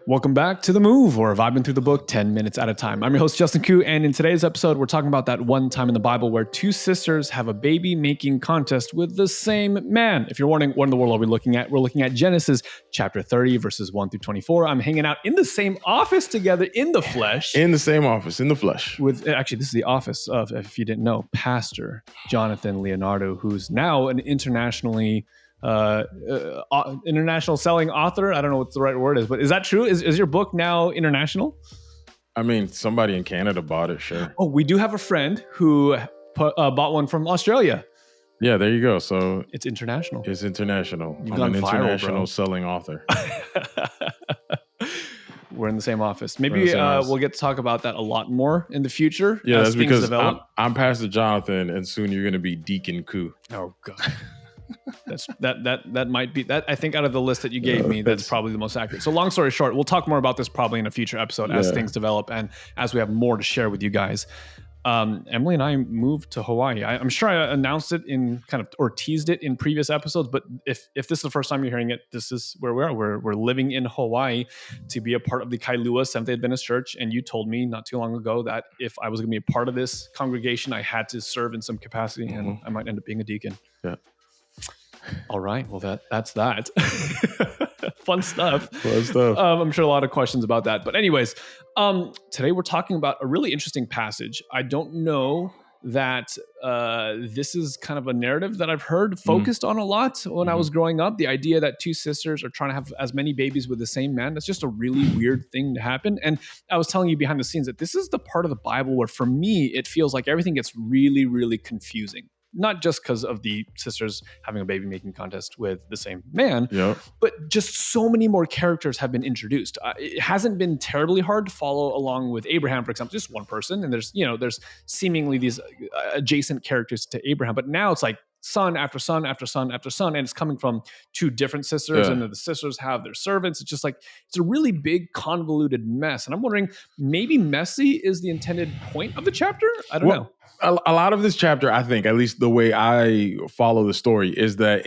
Welcome back to The Move, or vibing through the book 10 minutes at a time. I'm your host, Justin Koo, and in today's episode, we're talking about that one time in the Bible where two sisters have a baby-making contest with the same man. If you're wondering what in the world are we looking at, we're looking at Genesis chapter 30, verses 1 through 24. I'm hanging out in the same office together in the flesh. In the same office, in the flesh. Actually, this is the office of, if you didn't know, Pastor Jonathan Leonardo, who's now an international selling author. I don't know what the right word is, but is that true? Is your book now international? I mean, somebody in Canada bought it, sure. Oh, we do have a friend who bought one from Australia. Yeah, there you go. So it's international. It's international. You've I'm gone an viral, international selling author. We're in the same office. Maybe we'll get to talk about that a lot more in the future. Yeah, that's because I'm Pastor Jonathan, and soon you're going to be Deacon Koo. Oh God. That might be that. I think out of the list that you gave me, that's probably the most accurate. So long story short, we'll talk more about this probably in a future episode as things develop and as we have more to share with you guys. Emily and I moved to Hawaii. I'm sure I announced it or teased it in previous episodes, but if this is the first time you're hearing it, this is where we are. We're living in Hawaii to be a part of the Kailua Seventh-day Adventist Church. And you told me not too long ago that if I was going to be a part of this congregation, I had to serve in some capacity, and I might end up being a deacon. Yeah. All right. Well, that's that. Fun stuff. Fun stuff. I'm sure a lot of questions about that. But anyways, today we're talking about a really interesting passage. I don't know that this is kind of a narrative that I've heard focused on a lot when I was growing up. The idea that two sisters are trying to have as many babies with the same man. That's just a really weird thing to happen. And I was telling you behind the scenes that this is the part of the Bible where for me, it feels like everything gets really, really confusing. Not just because of the sisters having a baby making contest with the same man, but just so many more characters have been introduced. It hasn't been terribly hard to follow along with Abraham, for example, just one person. And there's seemingly these adjacent characters to Abraham, but now it's like son after son after son after son, and it's coming from two different sisters, and then the sisters have their servants. It's just like, it's a really big convoluted mess. And I'm wondering, maybe messy is the intended point of the chapter? I don't know. A lot of this chapter, I think, at least the way I follow the story, is that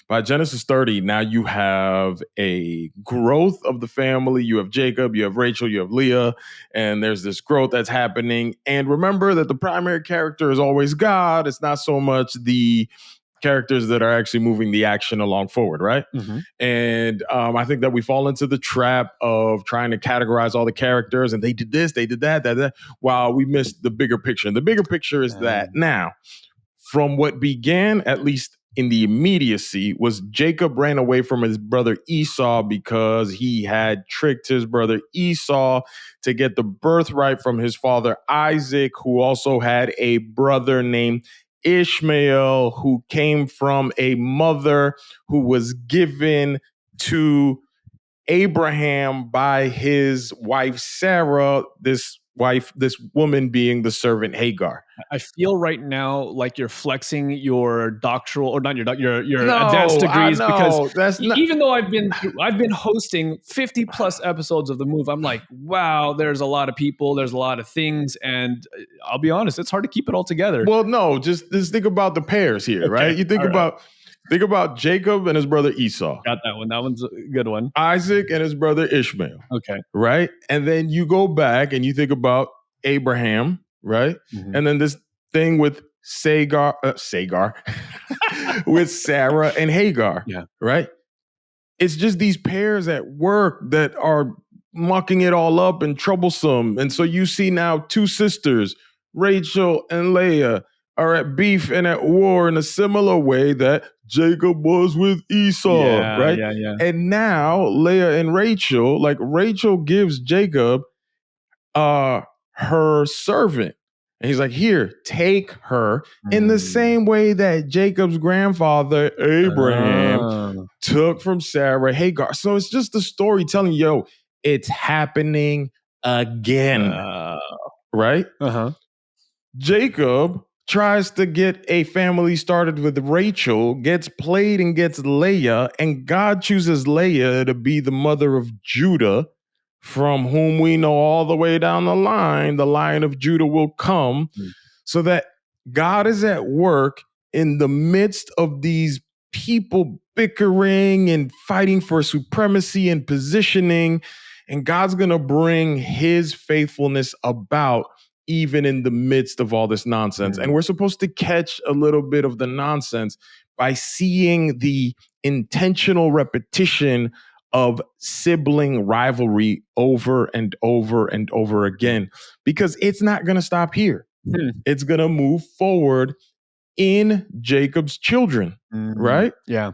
by Genesis 30, now you have a growth of the family. You have Jacob, you have Rachel, you have Leah, and there's this growth that's happening. And remember that the primary character is always God. It's not so much the characters that are actually moving the action along forward, right? And I think that we fall into the trap of trying to categorize all the characters, and they did this, they did that, while we missed the bigger picture. And the bigger picture is that now, from what began, at least in the immediacy, was Jacob ran away from his brother Esau because he had tricked his brother Esau to get the birthright from his father Isaac, who also had a brother named Ishmael, who came from a mother who was given to Abraham by his wife Sarah, this woman being the servant Hagar. I feel right now like you're flexing your doctoral, or not your advanced degrees, because even though I've been hosting 50 plus episodes of The Move, I'm like, wow, there's a lot of people, there's a lot of things, and I'll be honest, it's hard to keep it all together. Well, no, just think about the pairs here, right? You think about Jacob and his brother Esau. Got that one. That one's a good one. Isaac and his brother Ishmael. Okay. Right? And then you go back and you think about Abraham, right? And then this thing with Sagar, with Sarah and Hagar, right? It's just these pairs at work that are mucking it all up and troublesome. And so you see now two sisters, Rachel and Leah, are at beef and at war in a similar way that Jacob was with Esau, right? Yeah. And now Leah and Rachel, like Rachel gives Jacob her servant. And he's like, here, take her, in the same way that Jacob's grandfather, Abraham, took from Sarah, Hagar. So it's just the story telling you, it's happening again, right? Jacob tries to get a family started with Rachel, gets played and gets Leah, and God chooses Leah to be the mother of Judah, from whom we know all the way down the Lion of Judah will come, so that God is at work in the midst of these people bickering and fighting for supremacy and positioning. And God's going to bring his faithfulness about even in the midst of all this nonsense. And we're supposed to catch a little bit of the nonsense by seeing the intentional repetition of sibling rivalry over and over and over again, because it's not going to stop here. It's going to move forward in Jacob's children, right? Yeah.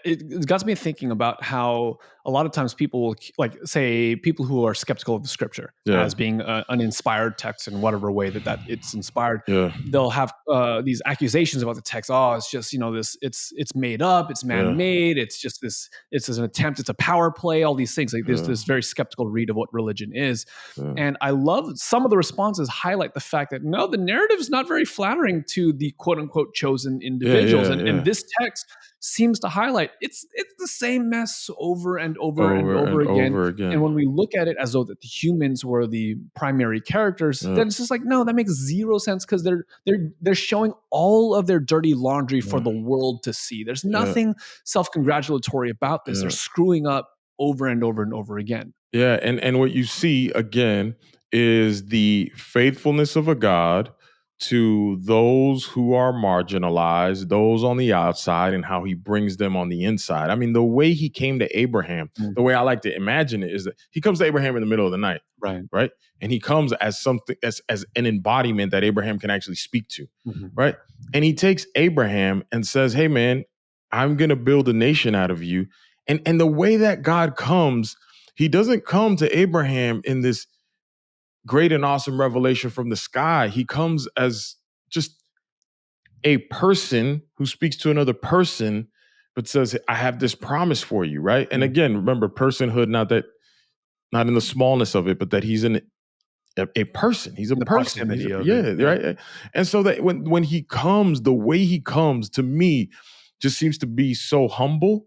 It got me thinking about how a lot of times people will, like, say, people who are skeptical of the scripture as being an inspired text in whatever way that it's inspired. They'll have these accusations about the text. Oh, it's just, it's made up, it's man-made, it's just this, it's an attempt, it's a power play, all these things. Like, there's this very skeptical read of what religion is. And I love some of the responses highlight the fact that no, the narrative is not very flattering to the quote-unquote chosen individuals. And this text seems to highlight it's the same mess over and over again. And when we look at it as though that the humans were the primary characters, then it's just like, no, that makes zero sense, because they're showing all of their dirty laundry for the world to see. There's nothing self-congratulatory about this. They're screwing up over and over and over again. Yeah, and what you see again is the faithfulness of a God to those who are marginalized, those on the outside, and how he brings them on the inside. I mean, the way he came to Abraham, the way I like to imagine it is that he comes to Abraham in the middle of the night, right? And he comes as something, as an embodiment that Abraham can actually speak to, right? And he takes Abraham and says, hey man, I'm going to build a nation out of you. And the way that God comes, he doesn't come to Abraham in this great and awesome revelation from the sky. He comes as just a person who speaks to another person, but says, I have this promise for you, right? And again, remember, personhood, not in the smallness of it, but that he's a person. He's a person. Right? And so that when he comes, the way he comes to me just seems to be so humble.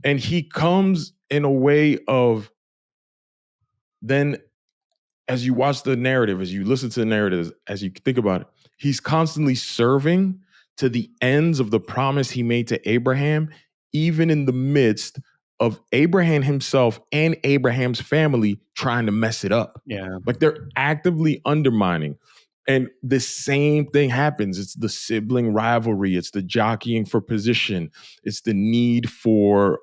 And he comes in a way of, then as you watch the narrative, as you listen to the narrative, as you think about it, he's constantly serving to the ends of the promise he made to Abraham, even in the midst of Abraham himself and Abraham's family trying to mess it up. Like, they're actively undermining. And the same thing happens. It's the sibling rivalry. It's the jockeying for position. It's the need for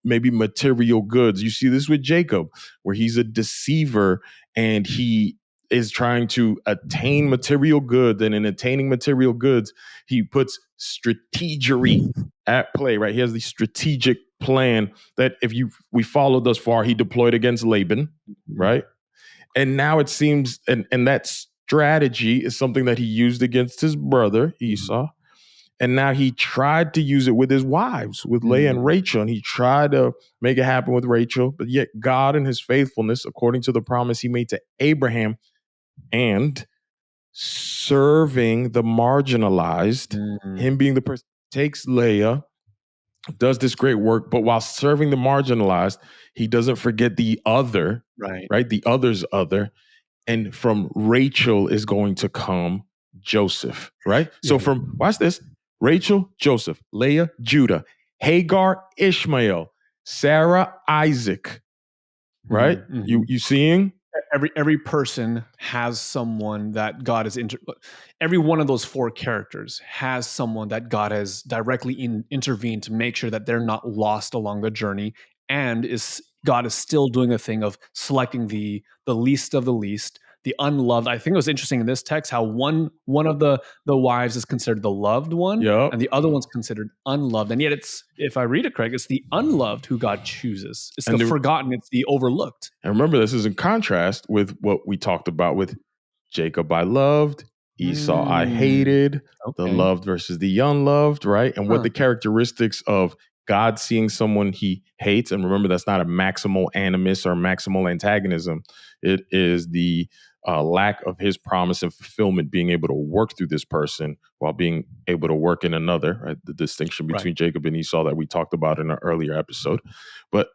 maybe material goods. You see this with Jacob, where he's a deceiver and he is trying to attain material goods. And in attaining material goods, he puts strategery at play, right? He has the strategic plan that we followed thus far, he deployed against Laban, right? And now it seems, and that's, strategy is something that he used against his brother Esau, and now he tried to use it with his wives, with Leah and Rachel, and he tried to make it happen with Rachel. But yet God, in his faithfulness, according to the promise he made to Abraham, and serving the marginalized, him being the person takes Leah, does this great work, but while serving the marginalized, he doesn't forget the other, right? The other's other. And from Rachel is going to come Joseph, right? So from, watch this, Rachel, Joseph, Leah, Judah, Hagar, Ishmael, Sarah, Isaac, right? You seeing? Every person has someone that God has, every one of those four characters has someone that God has directly intervened to make sure that they're not lost along the journey, and God is still doing the thing of selecting the least of the least, the unloved. I think it was interesting in this text how one of the wives is considered the loved one, and the other one's considered unloved. And yet it's, if I read it correct, it's the unloved who God chooses. It's the forgotten, it's the overlooked. And remember, this is in contrast with what we talked about with Jacob I loved, Esau I hated, the loved versus the unloved, right? And what the characteristics of God seeing someone he hates, and remember, that's not a maximal animus or maximal antagonism. It is the lack of his promise and fulfillment being able to work through this person while being able to work in another, right? The distinction between Jacob and Esau that we talked about in an earlier episode. But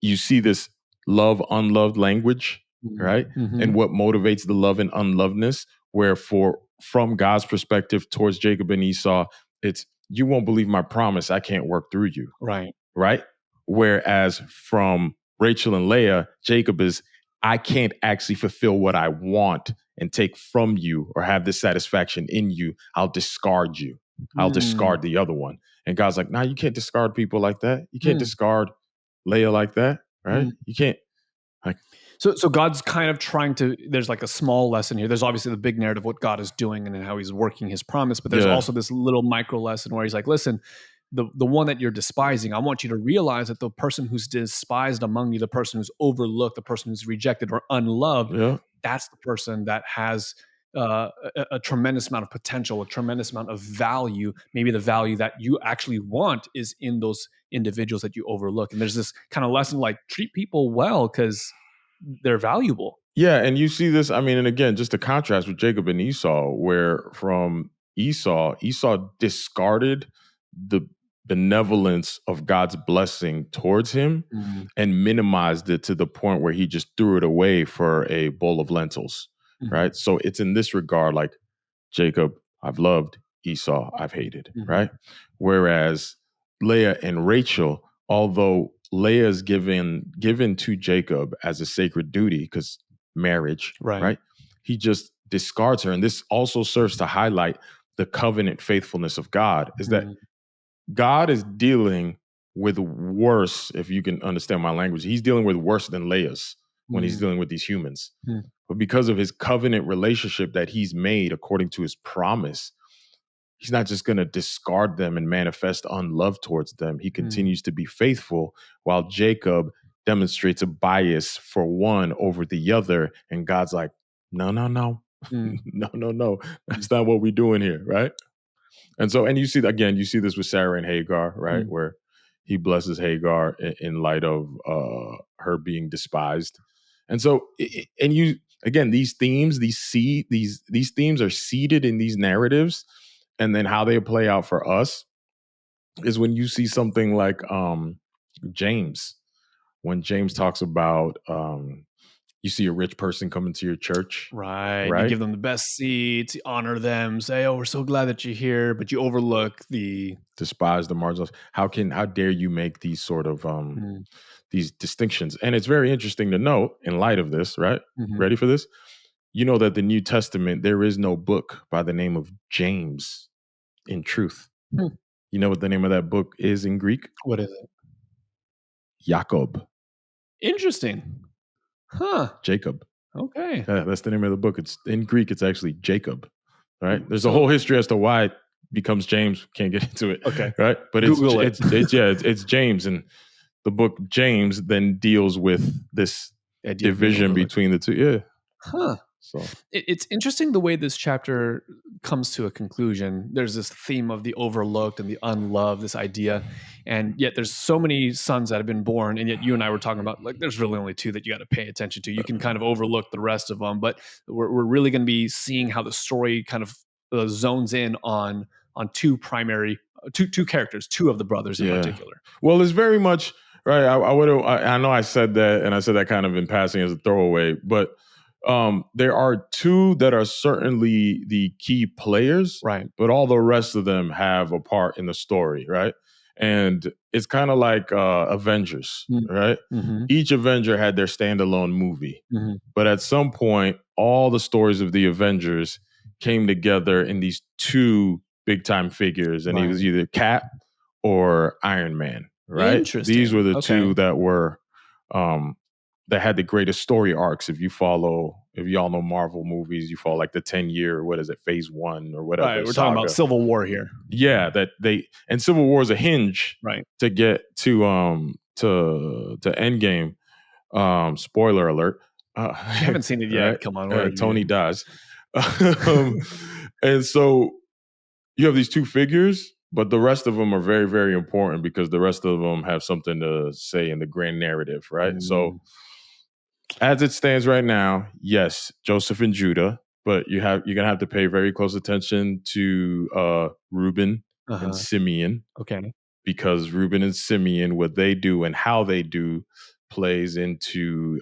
you see this love, unloved language, right? And what motivates the love and unlovedness, where from God's perspective towards Jacob and Esau, it's you won't believe my promise. I can't work through you. Right. Right. Whereas from Rachel and Leah, Jacob is, I can't actually fulfill what I want and take from you or have this satisfaction in you. I'll discard you. I'll discard the other one. And God's like, nah, you can't discard people like that. You can't discard Leah like that. Right. You can't. Like, so God's kind of trying to, there's like a small lesson here. There's obviously the big narrative, what God is doing and how he's working his promise. But there's also this little micro lesson where he's like, listen, the one that you're despising, I want you to realize that the person who's despised among you, the person who's overlooked, the person who's rejected or unloved, that's the person that has a tremendous amount of potential, a tremendous amount of value. Maybe the value that you actually want is in those individuals that you overlook. And there's this kind of lesson like treat people well because they're valuable. Yeah, and you see this, I mean, and again, just a contrast with Jacob and Esau, where from Esau discarded the benevolence of God's blessing towards him and minimized it to the point where he just threw it away for a bowl of lentils, right? So it's in this regard, like Jacob, I've loved, Esau, I've hated, right? Whereas Leah and Rachel, although Leah is given to Jacob as a sacred duty because marriage, right? He just discards her. And this also serves to highlight the covenant faithfulness of God, is that God is dealing with worse, if you can understand my language, he's dealing with worse than Leah's when he's dealing with these humans. But because of his covenant relationship that he's made according to his promise, he's not just going to discard them and manifest unlove towards them. He continues to be faithful while Jacob demonstrates a bias for one over the other. And God's like, no. No. That's not what we're doing here, right? And so, and you see this with Sarah and Hagar, right? Where he blesses Hagar in light of her being despised. And so, and you, again, these themes, these themes are seated in these narratives. And then how they play out for us is when you see something like James, when James talks about you see a rich person coming to your church. Right. You give them the best seats, you honor them, say, oh, we're so glad that you're here, but you overlook the despise, the marginals. How dare you make these sort of these distinctions? And it's very interesting to note in light of this, right? Ready for this? You know that the New Testament, there is no book by the name of James in truth. You know what the name of that book is in Greek? What is it? Jacob. Interesting. Huh. Jacob. Okay. That's the name of the book. It's in Greek, it's actually Jacob. Right? There's a whole history as to why it becomes James. Can't get into it. Okay. Right? But it's James. And the book James then deals with this division between the two. Yeah. Huh. So it's interesting the way this chapter comes to a conclusion. There's this theme of the overlooked and the unloved, this idea. And yet there's so many sons that have been born. And yet you and I were talking about, like, there's really only two that you got to pay attention to. You can kind of overlook the rest of them, but we're really going to be seeing how the story kind of zones in on two primary, two characters, two of the brothers in particular. Well, it's very much, right. I know I said that, and I said that kind of in passing as a throwaway, but there are two that are certainly the key players, right? But all the rest of them have a part in the story, right? And it's kind of like Avengers, right? Each Avenger had their standalone movie, but at some point, all the stories of the Avengers came together in these two big time figures, and he was either Cap or Iron Man, right? Interesting. These were the two that were that had the greatest story arcs. If y'all know Marvel movies, you follow like the 10-year, what is it, phase 1 or whatever. Right, we're talking about Civil War here. Yeah, and Civil War is a hinge, right, to get to Endgame. Spoiler alert. I haven't seen it yet. Right? Come on, Tony dies. And so you have these two figures, but the rest of them are very, very important because the rest of them have something to say in the grand narrative, right? So as it stands right now, yes, Joseph and Judah, but you're gonna have to pay very close attention to Reuben and Simeon. Okay. Because Reuben and Simeon, what they do and how they do plays into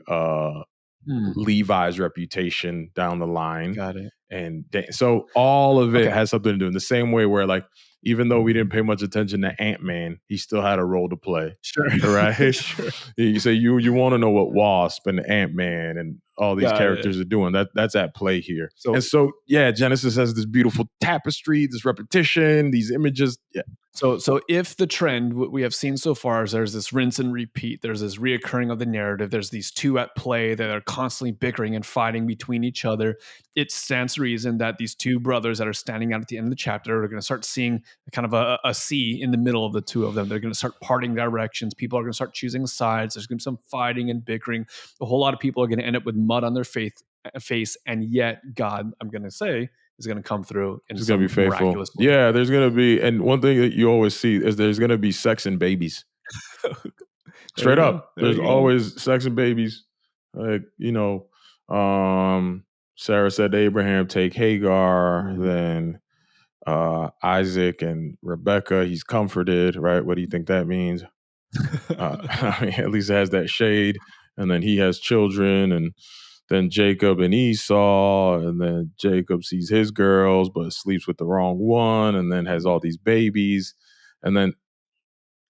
Levi's reputation down the line. Got it. And so all of it has something to do in the same way where, like, even though we didn't pay much attention to Ant-Man, he still had a role to play. Sure. Right? Sure. You say you want to know what Wasp and Ant-Man and all these characters are doing. That's at play here. So yeah, Genesis has this beautiful tapestry, this repetition, these images. Yeah. So if the trend what we have seen so far is there's this rinse and repeat, there's this reoccurring of the narrative, there's these two at play that are constantly bickering and fighting between each other, it stands to reason that these two brothers that are standing out at the end of the chapter are going to start seeing kind of a sea in the middle of the two of them. They're going to start parting directions. People are going to start choosing sides. There's going to be some fighting and bickering. A whole lot of people are going to end up with mud on their face, and yet God, I'm going to say, is going to come through and it's going to be faithful. Yeah, there's going to be, and one thing that you always see is there's going to be sex and babies. Straight up, there's always sex and babies. Like, Sarah said to Abraham, take Hagar, then Isaac and Rebecca, he's comforted, right? What do you think that means? I mean, at least it has that shade. And then he has children, and then Jacob and Esau, and then Jacob sees his girls but sleeps with the wrong one, and then has all these babies. And then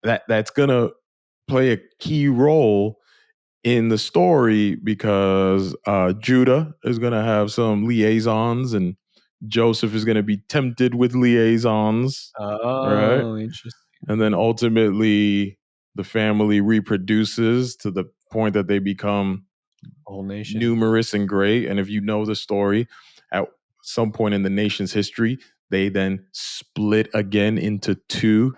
that's going to play a key role in the story because Judah is going to have some liaisons, and Joseph is going to be tempted with liaisons. Right? Interesting. And then ultimately the family reproduces to the point that they become whole nation, numerous and great. And if you know the story, at some point in the nation's history, they then split again into two.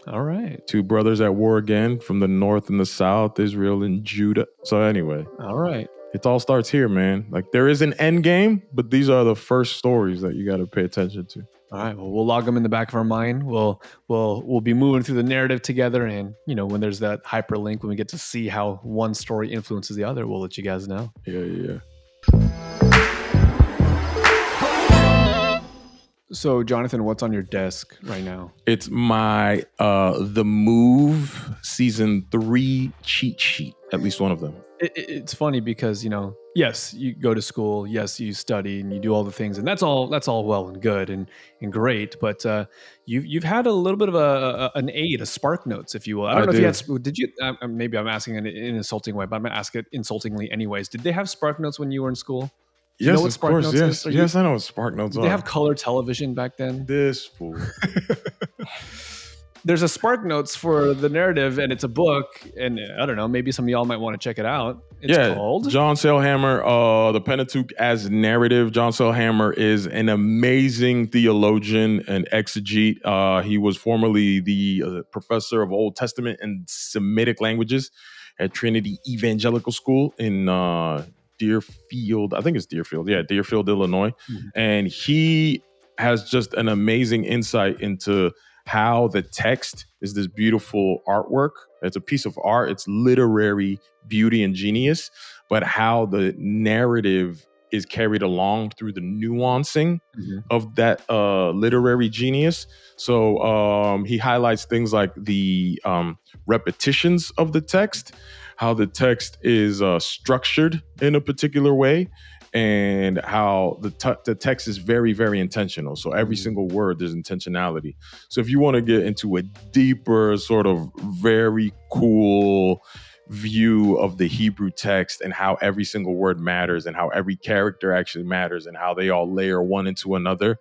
All right. Two brothers at war again from the north and the south, Israel and Judah. So anyway. All right. It all starts here, man. Like, there is an end game, but these are the first stories that you got to pay attention to. All right. Well, we'll log them in the back of our mind. We'll be moving through the narrative together, and when there's that hyperlink, when we get to see how one story influences the other, we'll let you guys know. Yeah. So, Jonathan, what's on your desk right now? It's my The Move Season 3 cheat sheet, at least one of them. It's funny because, yes, you go to school, yes, you study and you do all the things, and that's all well and good and great, but you've had a little bit of an aid, a spark notes, if you will. I don't know if you had, did you, maybe I'm asking in an insulting way, but I'm going to ask it insultingly anyways. Did they have spark notes when you were in school? Yes, of course. Yes, I know what spark notes are. Did they have color television back then? This fool. There's a spark notes for the narrative, and it's a book, and I don't know, maybe some of y'all might want to check it out. It's called John Sailhamer, The Pentateuch as Narrative. John Sailhamer is an amazing theologian and exegete. He was formerly the professor of Old Testament and Semitic languages at Trinity Evangelical School in Deerfield. I think it's Deerfield. Yeah, Deerfield, Illinois. Mm-hmm. And he has just an amazing insight into how the text is this beautiful artwork. It's a piece of art. It's literary beauty and genius, but how the narrative is carried along through the nuancing of that literary genius. So he highlights things like the repetitions of the text, how the text is structured in a particular way, and how the text is very, very intentional. So every single word, there's intentionality. So if you want to get into a deeper, sort of very cool view of the Hebrew text and how every single word matters and how every character actually matters and how they all layer one into another,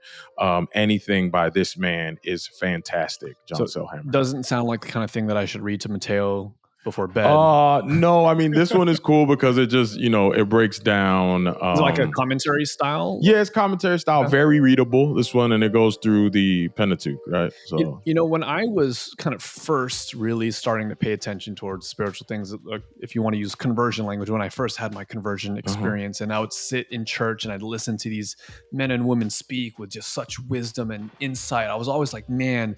anything by this man is fantastic. John Sailhamer. Doesn't sound like the kind of thing that I should read to Mateo before bed. No, I mean, this one is cool because it just, it breaks down. Is it like a commentary style? Yeah, it's commentary style, very readable, this one, and it goes through the Pentateuch, right? So, when I was kind of first really starting to pay attention towards spiritual things, if you want to use conversion language, when I first had my conversion experience, and I would sit in church and I'd listen to these men and women speak with just such wisdom and insight, I was always like, man,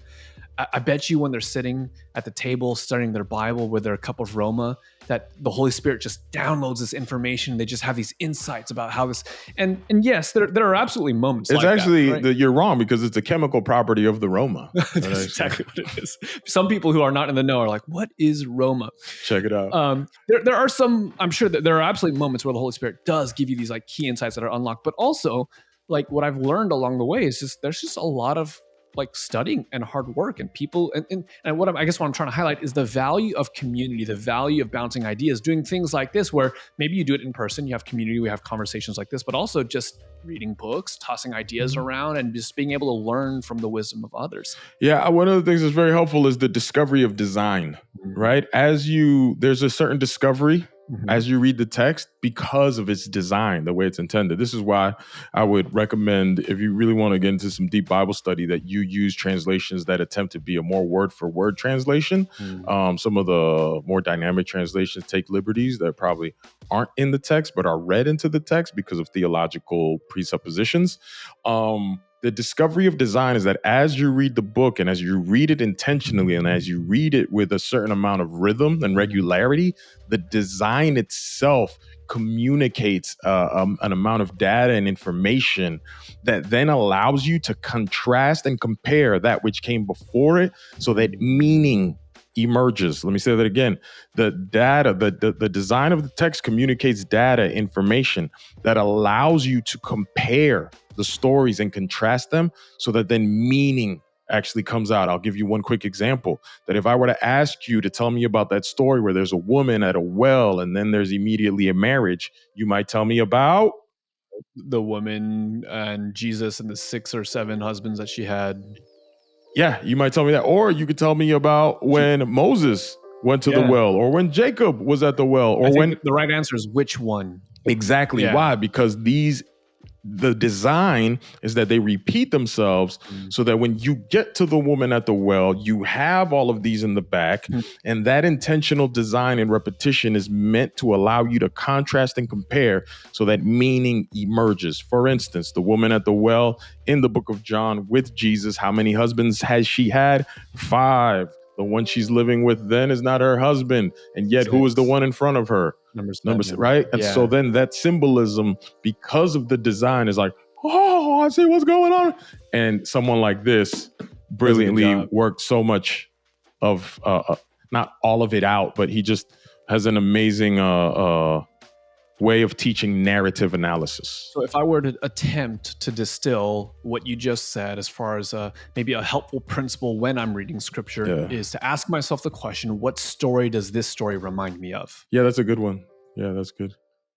I bet you when they're sitting at the table studying their Bible with their cup of Roma, that the Holy Spirit just downloads this information. They just have these insights about how this, and yes, there are absolutely moments it's like actually, that, right? You're wrong because it's a chemical property of the Roma. That's exactly what it is. Some people who are not in the know are like, what is Roma? Check it out. There are some, I'm sure that there are absolutely moments where the Holy Spirit does give you these like key insights that are unlocked, but also like what I've learned along the way is there's just a lot of like studying and hard work and people. And I guess what I'm trying to highlight is the value of community, the value of bouncing ideas, doing things like this, where maybe you do it in person, you have community, we have conversations like this, but also just reading books, tossing ideas around, and just being able to learn from the wisdom of others. Yeah, one of the things that's very helpful is the discovery of design, right? There's a certain discovery as you read the text because of its design, the way it's intended. This is why I would recommend, if you really want to get into some deep Bible study, that you use translations that attempt to be a more word for word translation. Some of the more dynamic translations take liberties that probably aren't in the text, but are read into the text because of theological presuppositions. The discovery of design is that as you read the book and as you read it intentionally and as you read it with a certain amount of rhythm and regularity, the design itself communicates an amount of data and information that then allows you to contrast and compare that which came before it so that meaning emerges. Let me say that again. The data, the design of the text communicates data, information that allows you to compare the stories and contrast them so that then meaning actually comes out. I'll give you one quick example, that if I were to ask you to tell me about that story where there's a woman at a well and then there's immediately a marriage, you might tell me about the woman and Jesus and the 6 or 7 husbands that she had. Yeah, you might tell me that. Or you could tell me about when Moses went to the well, or when Jacob was at the well, or when the right answer is which one. Exactly. Yeah. Why? Because the design is that they repeat themselves so that when you get to the woman at the well, you have all of these in the back. And that intentional design and repetition is meant to allow you to contrast and compare so that meaning emerges. For instance, the woman at the well in the book of John with Jesus, how many husbands has she had? 5. The one she's living with then is not her husband. And yet 6. Who is the one in front of her? Number 6, right? And so then that symbolism, because of the design, is like, oh, I see what's going on. And someone like this brilliantly worked so much of, not all of it out, but he just has an amazing way of teaching narrative analysis. So if I were to attempt to distill what you just said as far as maybe a helpful principle when I'm reading scripture is to ask myself the question, what story does this story remind me of? Yeah, that's a good one. Yeah, that's good.